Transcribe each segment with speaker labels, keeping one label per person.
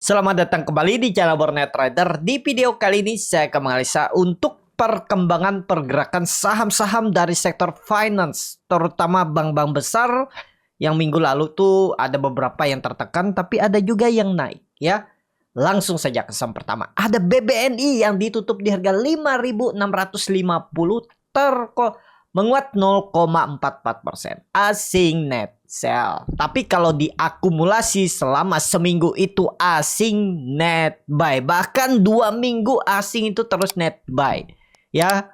Speaker 1: Selamat datang kembali di channel Bornet Trader. Di video kali ini saya akan menganalisa untuk perkembangan pergerakan saham-saham dari sektor finance, terutama bank-bank besar yang minggu lalu tuh ada beberapa yang tertekan tapi ada juga yang naik ya. Langsung saja ke saham pertama. Ada BBNI yang ditutup di harga 5.650 menguat 0,44%. Asing net sell. Tapi kalau diakumulasi selama seminggu itu asing net buy. Bahkan 2 minggu asing itu terus net buy. Ya.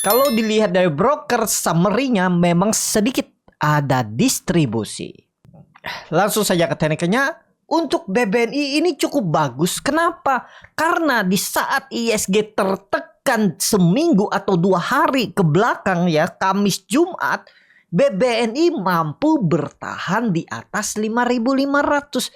Speaker 1: Kalau dilihat dari broker summary-nya memang sedikit ada distribusi. Langsung saja ke tekniknya. Untuk BBNI ini cukup bagus. Kenapa? Karena di saat ISG tertekan seminggu atau 2 hari ke belakang ya, Kamis Jumat, BBNI mampu bertahan di atas 5.500.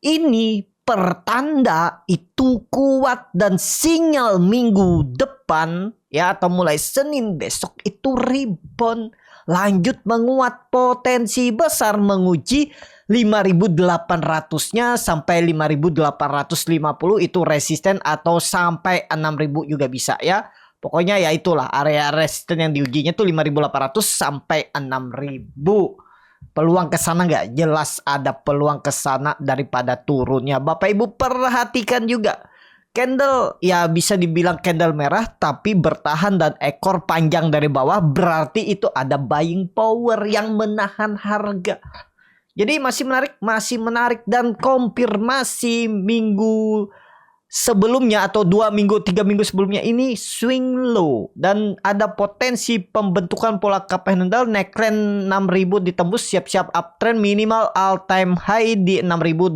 Speaker 1: Ini pertanda itu kuat dan sinyal minggu depan ya atau mulai Senin besok itu rebound, lanjut menguat, potensi besar menguji 5.800-nya sampai 5.850 itu resisten atau sampai 6.000 juga bisa ya. Pokoknya ya itulah area resisten yang diujinya tuh 5.800 sampai 6.000. Peluang ke sana nggak jelas ada peluang ke sana daripada turunnya. Bapak Ibu perhatikan juga. Candle ya bisa dibilang candle merah tapi bertahan dan ekor panjang dari bawah, berarti itu ada buying power yang menahan harga. Jadi masih menarik dan konfirmasi minggu sebelumnya atau 2 minggu 3 minggu sebelumnya ini swing low dan ada potensi pembentukan pola cup and handle, neckline 6.000 ditembus, siap-siap uptrend, minimal all time high di 6.250.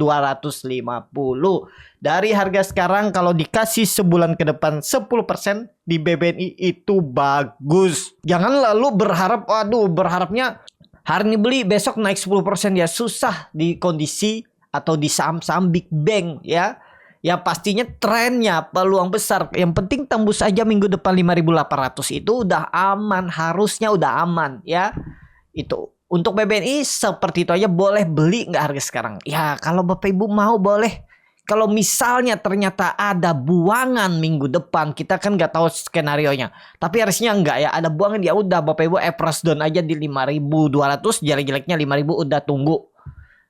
Speaker 1: Dari harga sekarang kalau dikasih sebulan ke depan 10% di BBNI itu bagus. Jangan lalu berharap berharapnya hari ini beli besok naik 10% ya, susah di kondisi atau di saham-saham big bang ya. Ya pastinya trennya peluang besar. Yang penting tembus aja minggu depan 5.800 itu udah aman, harusnya udah aman ya. Itu untuk BBNI seperti itu aja. Boleh beli nggak harga sekarang? Ya kalau Bapak Ibu mau boleh. Kalau misalnya ternyata ada buangan minggu depan, kita kan nggak tahu skenario-nya. Tapi harusnya enggak ya, ada buangan ya udah Bapak Ibu average down aja di 5.200, jelek-jeleknya 5.000 udah tunggu.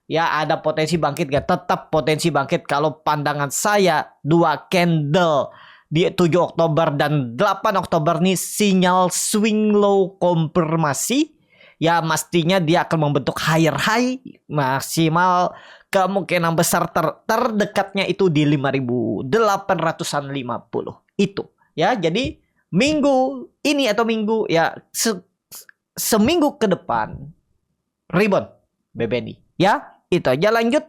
Speaker 1: Ya ada potensi bangkit gak? Tetap potensi bangkit kalau pandangan saya 2 candle di 7 Oktober dan 8 Oktober nih sinyal swing low konfirmasi. Ya mestinya dia akan membentuk higher high maksimal. Kemungkinan besar terdekatnya itu di 5.850 itu ya. Jadi minggu ini atau minggu ya seminggu ke depan rebound BBNI ya. Itu aja. Lanjut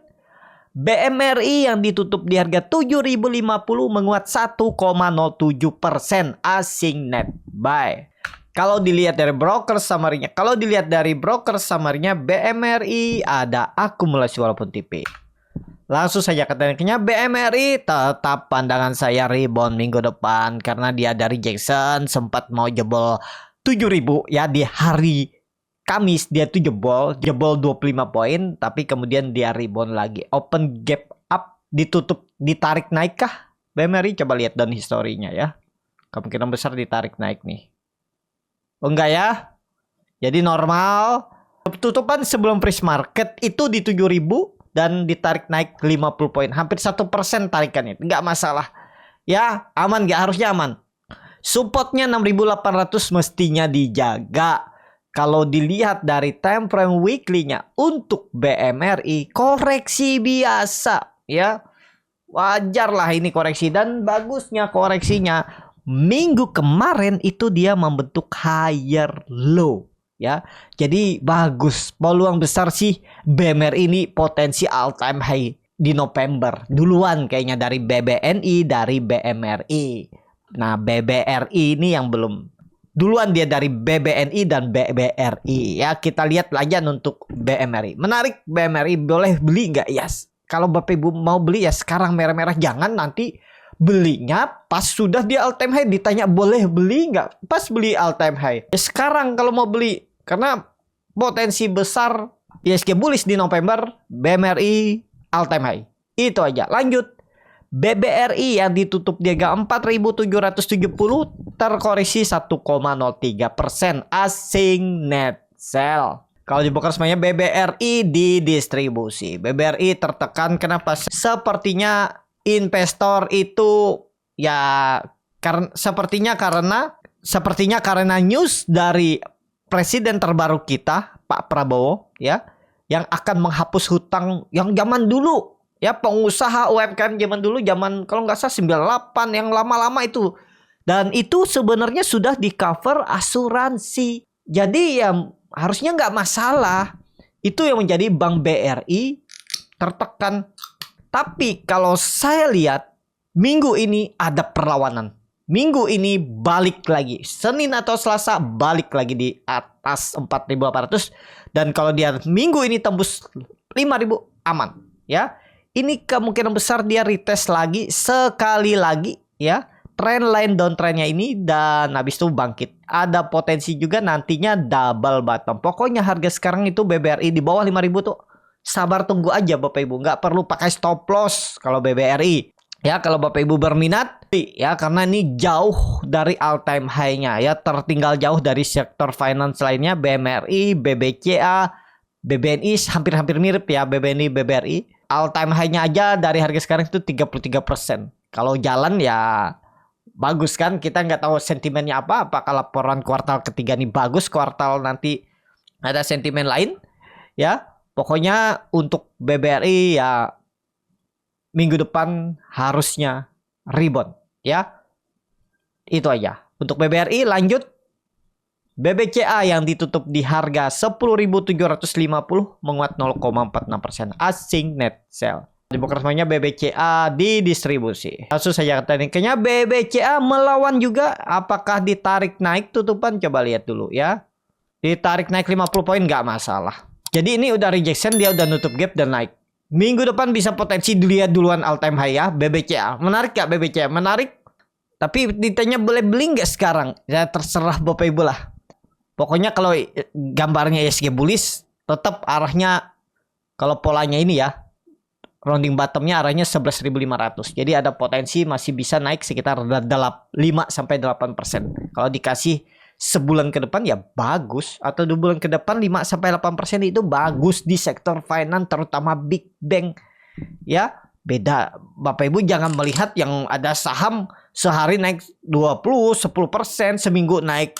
Speaker 1: BMRI yang ditutup di harga 7.050 menguat 1,07% asing net buy. Kalau dilihat dari broker summary-nya, BMRI ada akumulasi walaupun tipis. Langsung saja ke tekniknya. BMRI tetap pandangan saya rebound minggu depan karena dia dari Jackson sempat mau jebol 7.000 ya di hari Kamis, dia tuh jebol 25 poin tapi kemudian dia rebound lagi. Open gap up, ditutup, ditarik naik kah? BMRI coba lihat down historinya ya. Kemungkinan besar ditarik naik nih. Oh enggak ya. Jadi normal. Tutupan sebelum pre market itu di 7.000 dan ditarik naik 50 poin. Hampir 1% tarikannya. Enggak masalah. Ya, aman enggak? Harusnya aman. Supportnya 6.800 mestinya dijaga. Kalau dilihat dari time frame weekly-nya untuk BMRI koreksi biasa ya. Wajar lah ini koreksi dan bagusnya koreksinya minggu kemarin itu dia membentuk higher low ya. Jadi bagus, peluang besar sih BMRI ini potensi all time high di November duluan kayaknya dari BBNI, dari BMRI. Nah BBRI ini yang belum, duluan dia dari BBNI dan BBRI ya. Kita lihat aja untuk BMRI. Menarik BMRI, boleh beli nggak? Yes. Kalau Bapak Ibu mau beli ya sekarang merah-merah, jangan nanti belinya pas sudah di all time high ditanya boleh beli nggak pas beli all time high. Ya sekarang kalau mau beli karena potensi besar ISG bullish di November, BMRI all time high. Itu aja. Lanjut. BBRI yang ditutup di harga 4.770 terkoreksi 1,03%, asing net sell. Kalau dibuka semuanya BBRI di distribusi. BBRI tertekan kenapa? Sepertinya investor itu ya sepertinya karena news dari presiden terbaru kita, Pak Prabowo ya, yang akan menghapus hutang yang zaman dulu. Ya, pengusaha UMKM zaman dulu, zaman kalau nggak salah 98 yang lama-lama itu. Dan itu sebenarnya sudah di cover asuransi. Jadi ya harusnya nggak masalah. Itu yang menjadi Bank BRI tertekan. Tapi kalau saya lihat minggu ini ada perlawanan. Minggu ini balik lagi. Senin atau Selasa balik lagi di atas 4.800. Dan kalau dia minggu ini tembus 5.000 aman. Ya. Ini kemungkinan besar dia retest lagi sekali lagi ya. Trendline downtrendnya ini dan habis itu bangkit. Ada potensi juga nantinya double bottom. Pokoknya harga sekarang itu BBRI di bawah 5.000 tuh. Sabar tunggu aja Bapak Ibu. Nggak perlu pakai stop loss kalau BBRI. Ya kalau Bapak Ibu berminat ya karena ini jauh dari all time high-nya ya. Tertinggal jauh dari sektor finance lainnya. BMRI, BBCA, BBNI hampir-hampir mirip ya. BBNI, BBRI. All time high-nya aja dari harga sekarang itu 33%. Kalau jalan ya bagus kan. Kita nggak tahu sentimennya apa. Apakah laporan kuartal ketiga ini bagus. Kuartal nanti ada sentimen lain. Ya. Pokoknya untuk BBRI ya minggu depan harusnya rebound. Ya. Itu aja. Untuk BBRI lanjut. BBCA yang ditutup di harga 10.750 menguat 0,46%, asing net sell. Dibuka semuanya BBCA di distribusi. Langsung saja tekniknya BBCA melawan juga. Apakah ditarik naik tutupan? Coba lihat dulu ya. Ditarik naik 50 poin nggak masalah. Jadi ini udah rejection, dia udah nutup gap dan naik. Minggu depan bisa potensi dilihat duluan all time high ya BBCA. Menarik gak BBCA? Menarik. Tapi ditanya boleh beli nggak sekarang? Ya terserah Bapak Ibu lah. Pokoknya kalau gambarnya ISG bullish tetap arahnya kalau polanya ini ya rounding bottomnya arahnya 11.500. Jadi ada potensi masih bisa naik sekitar 5 sampai 8%. Kalau dikasih sebulan ke depan ya bagus, atau 2 bulan ke depan 5 sampai 8% itu bagus di sektor finance terutama big bank. Ya, beda Bapak Ibu jangan melihat yang ada saham sehari naik 20, 10%, seminggu naik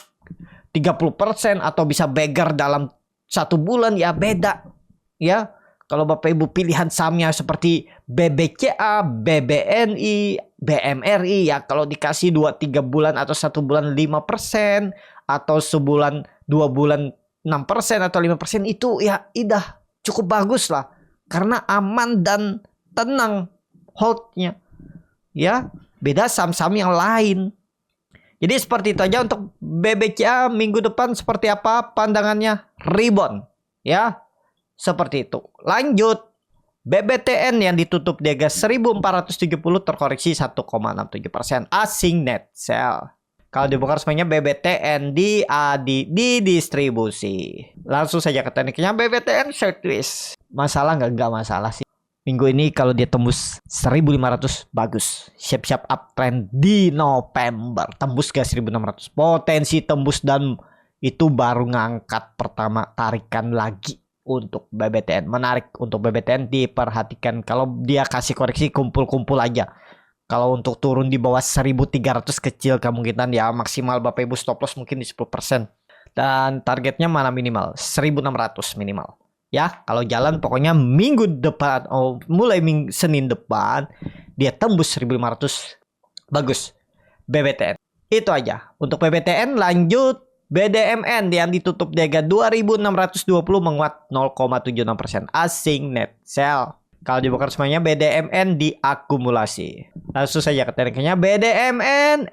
Speaker 1: 30% atau bisa beggar dalam 1 bulan ya beda. Ya, kalau Bapak Ibu pilihan sahamnya seperti BBCA, BBNI, BMRI ya kalau dikasih 2-3 bulan atau 1 bulan 5% atau sebulan 2 bulan 6% atau 5% itu ya idah cukup bagus lah karena aman dan tenang holdnya. Ya, beda saham-saham yang lain. Jadi seperti itu aja untuk BBCA minggu depan seperti apa pandangannya rebound ya. Seperti itu. Lanjut BBTN yang ditutup di harga 1470 terkoreksi 1,67%, asing net sell. Kalau dibuka semuanya BBTN di distribusi. Langsung saja ke tekniknya BBTN sideways. Masalah nggak masalah sih. Minggu ini kalau dia tembus 1.500 bagus. Siap-siap uptrend di November. Tembus ke 1.600. Potensi tembus dan itu baru ngangkat pertama tarikan lagi untuk BBTN. Menarik untuk BBTN diperhatikan. Kalau dia kasih koreksi kumpul-kumpul aja. Kalau untuk turun di bawah 1.300 kecil kemungkinan ya maksimal Bapak Ibu stop loss mungkin di 10%. Dan targetnya mana minimal? 1.600 minimal. Ya, kalau jalan pokoknya minggu depan mulai Senin depan dia tembus 1.500 bagus BBTN. Itu aja. Untuk BBTN lanjut BDMN yang ditutup di harga 2.620 menguat 0,76%, asing net sell. Kalau dibuka semuanya BDMN diakumulasi. Langsung saja ke tekniknya BDMN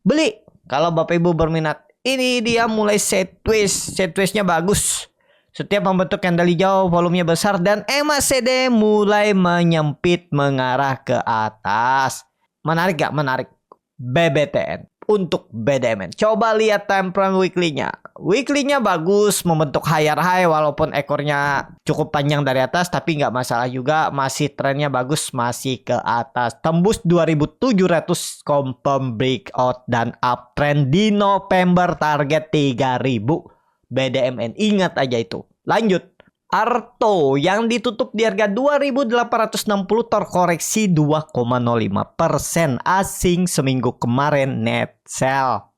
Speaker 1: beli. Kalau Bapak Ibu berminat. Ini dia mulai sideways. Sideways-nya bagus. Setiap membentuk candle hijau, volumenya besar dan MACD mulai menyempit mengarah ke atas. Menarik gak? Menarik. BBTN. untuk BDMN. Coba lihat time frame weekly-nya. Weekly-nya bagus, membentuk higher high walaupun ekornya cukup panjang dari atas, tapi nggak masalah juga, masih trennya bagus, masih ke atas. Tembus 2700, confirm breakout dan uptrend di November, target 3000 BDMN. Ingat aja itu. Lanjut. Arto yang ditutup di harga 2860 terkoreksi 2,05%, asing seminggu kemarin net sell.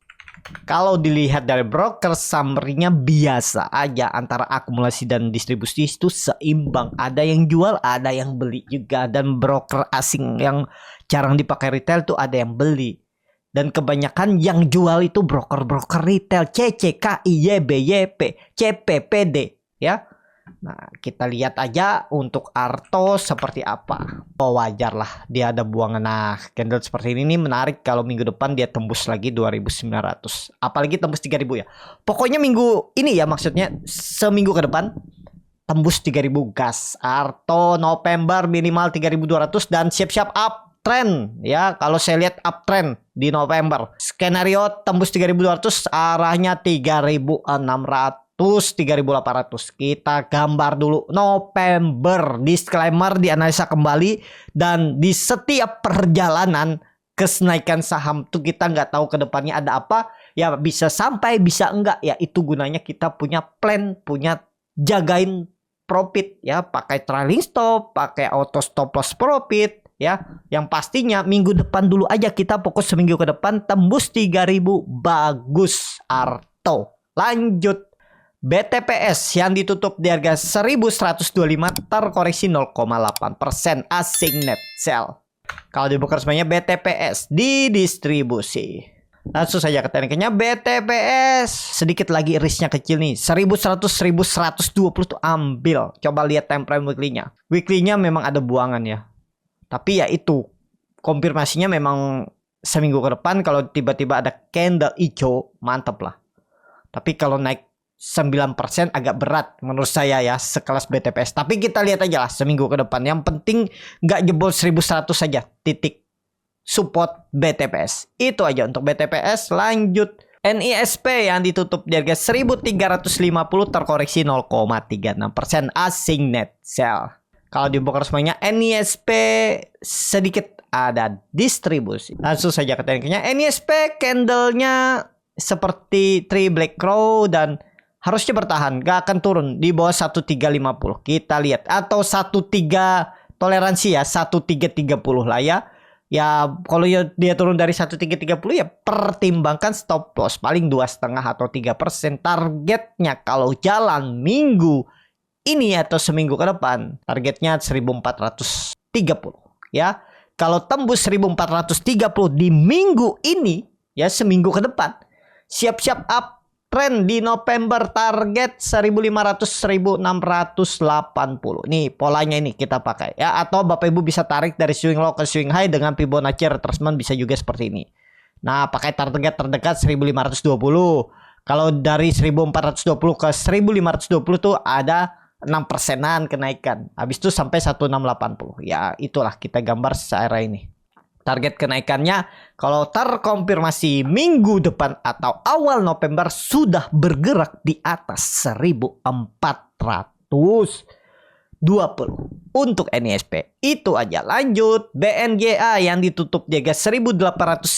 Speaker 1: Kalau dilihat dari broker summary-nya biasa aja, antara akumulasi dan distribusi itu seimbang. Ada yang jual, ada yang beli juga, dan broker asing yang jarang dipakai retail tuh ada yang beli. Dan kebanyakan yang jual itu broker-broker retail, CCK, YB, YP, CPPD ya. Nah, kita lihat aja untuk Arto seperti apa. Oh, wajar lah dia ada buangan. Nah, candle seperti ini menarik kalau minggu depan dia tembus lagi 2900. Apalagi tembus 3000 ya. Pokoknya minggu ini ya, maksudnya seminggu ke depan tembus 3000 gas. Arto November minimal 3200 dan siap-siap uptrend ya. Kalau saya lihat uptrend di November. Skenario tembus 3200, arahnya 3600. 3800. Kita gambar dulu November, disclaimer, dianalisa kembali, dan di setiap perjalanan kenaikan saham tuh kita nggak tahu ke depannya ada apa ya, bisa sampai bisa enggak ya. Itu gunanya kita punya plan, punya jagain profit ya, pakai trailing stop, pakai auto stop loss profit ya. Yang pastinya minggu depan dulu aja, kita fokus seminggu ke depan tembus 3000, bagus Arto. Lanjut. BTPS yang ditutup di harga 1125 terkoreksi 0,8%, asing net sell. Kalau di broker semuanya BTPS di distribusi. Langsung saja ke tekniknya. BTPS sedikit lagi risknya kecil nih, 1100 1120 tuh ambil. Coba lihat time frame weekly-nya. Weekly-nya memang ada buangan ya, tapi ya itu konfirmasinya memang seminggu ke depan. Kalau tiba-tiba ada candle hijau, mantap lah. Tapi kalau naik 9% agak berat menurut saya ya, sekelas BTPS. Tapi kita lihat aja lah seminggu ke depan. Yang penting nggak jebol 1100 saja. Titik support BTPS. Itu aja untuk BTPS. Lanjut. NISP yang ditutup di harga 1350 terkoreksi 0,36%, asing net sell. Kalau di broker semuanya NISP sedikit ada distribusi. Langsung saja ke tekniknya. NISP candlenya seperti Three Black Crow dan harusnya bertahan, gak akan turun di bawah 1350. Kita lihat, atau 13 toleransi ya, 1330 lah ya. Ya kalau dia turun dari 1330 ya pertimbangkan stop loss paling 2,5 atau 3%. Targetnya kalau jalan minggu ini atau seminggu ke depan, targetnya 1430 ya. Kalau tembus 1430 di minggu ini ya, seminggu ke depan, siap-siap up trend di November, target 1500 1680. Nih polanya ini kita pakai ya, atau Bapak Ibu bisa tarik dari swing low ke swing high dengan Fibonacci retracement, bisa juga seperti ini. Nah, pakai target terdekat 1520. Kalau dari 1420 ke 1520 tuh ada 6%-an kenaikan. Habis itu sampai 1680. Ya, itulah kita gambar secara ini. Target kenaikannya kalau terkonfirmasi minggu depan atau awal November sudah bergerak di atas 1420 untuk NISP. Itu aja. Lanjut. BNGA yang ditutup di harga 1895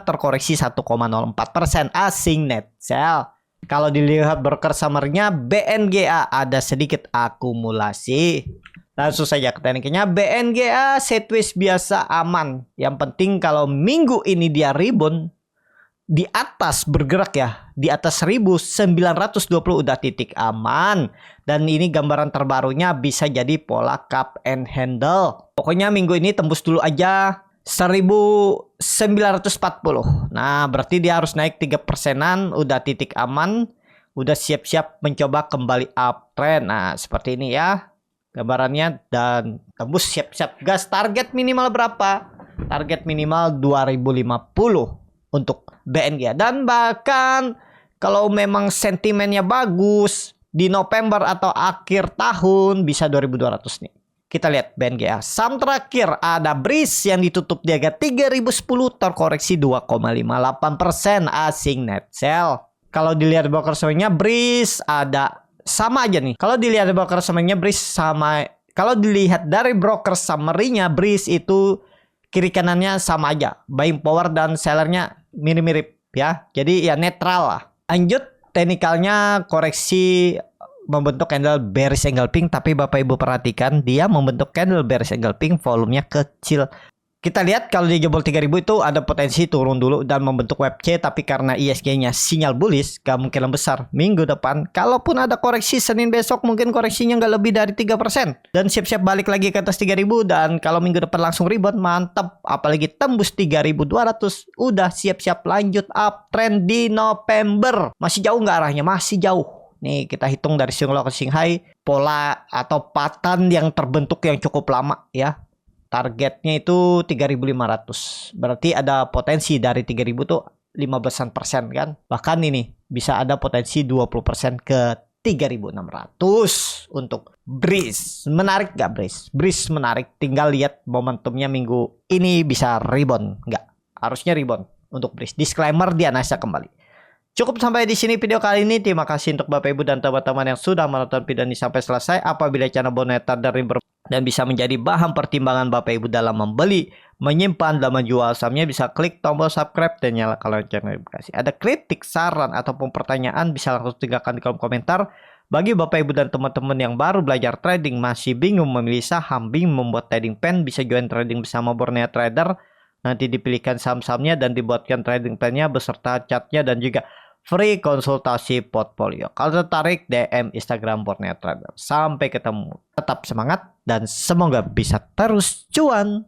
Speaker 1: terkoreksi 1,04%, asing net sell. Kalau dilihat broker summary-nya, BNGA ada sedikit akumulasi. Langsung saja ke tekniknya. BNGA sideways biasa aman. Yang penting kalau minggu ini dia rebound di atas, bergerak ya, di atas 1920 udah titik aman. Dan ini gambaran terbarunya bisa jadi pola cup and handle. Pokoknya minggu ini tembus dulu aja 1940. Nah, berarti dia harus naik 3%-an, udah titik aman, udah siap-siap mencoba kembali uptrend. Nah, seperti ini ya gambarannya, dan tembus siap-siap gas. Target minimal berapa? Target minimal 2050 untuk BNG. Dan bahkan kalau memang sentimennya bagus di November atau akhir tahun bisa 2200 nih. Kita lihat BNGA. Saham terakhir ada BRIS yang ditutup di harga 3010 terkoreksi 2,58% asing net sell. Kalau dilihat broker semuanya BRIS ada sama aja nih. Kalau dilihat broker semuanya BRIS sama. Kalau dilihat dari broker summary-nya BRIS itu kiri kanannya sama aja. Buying power dan sellernya mirip-mirip ya. Jadi ya netral lah. Lanjut teknikalnya koreksi membentuk candle bearish engulfing, tapi Bapak Ibu perhatikan dia membentuk candle bearish engulfing, volumenya kecil. Kita lihat kalau di jebol 3000 itu ada potensi turun dulu dan membentuk wave C, tapi karena ISG-nya sinyal bullish, kemungkinan besar minggu depan kalaupun ada koreksi Senin besok mungkin koreksinya nggak lebih dari 3% dan siap-siap balik lagi ke atas 3000. Dan kalau minggu depan langsung rebound mantap, apalagi tembus 3200 udah siap-siap lanjut uptrend di November. Masih jauh nggak arahnya? Masih jauh. Nih kita hitung dari swing low ke swing high, pola atau pattern yang terbentuk yang cukup lama ya. Targetnya itu 3.500. Berarti ada potensi dari 3.000 tuh 15% kan. Bahkan ini bisa ada potensi 20% ke 3.600 untuk BRIS. Menarik gak BRIS? BRIS menarik. Tinggal lihat momentumnya minggu ini bisa rebound nggak? Harusnya rebound untuk BRIS. Disclaimer dia analisa kembali. Cukup sampai di sini video kali ini. Terima kasih untuk Bapak Ibu dan teman-teman yang sudah menonton video ini sampai selesai. Apabila channel Boneta dan bisa menjadi bahan pertimbangan Bapak Ibu dalam membeli, menyimpan, dan menjual sahamnya, bisa klik tombol subscribe dan nyalakan lonceng notifikasi. Ada kritik, saran, ataupun pertanyaan bisa langsung tinggalkan di kolom komentar. Bagi Bapak Ibu dan teman-teman yang baru belajar trading, masih bingung memilih saham, bingung membuat trading plan, bisa join trading bersama Borneo Trader. Nanti dipilihkan saham-sahamnya dan dibuatkan trading plan-nya beserta chartnya dan juga free konsultasi portfolio. Kalau tertarik, DM Instagram Borneo Trader. Sampai ketemu. Tetap semangat dan semoga bisa terus cuan.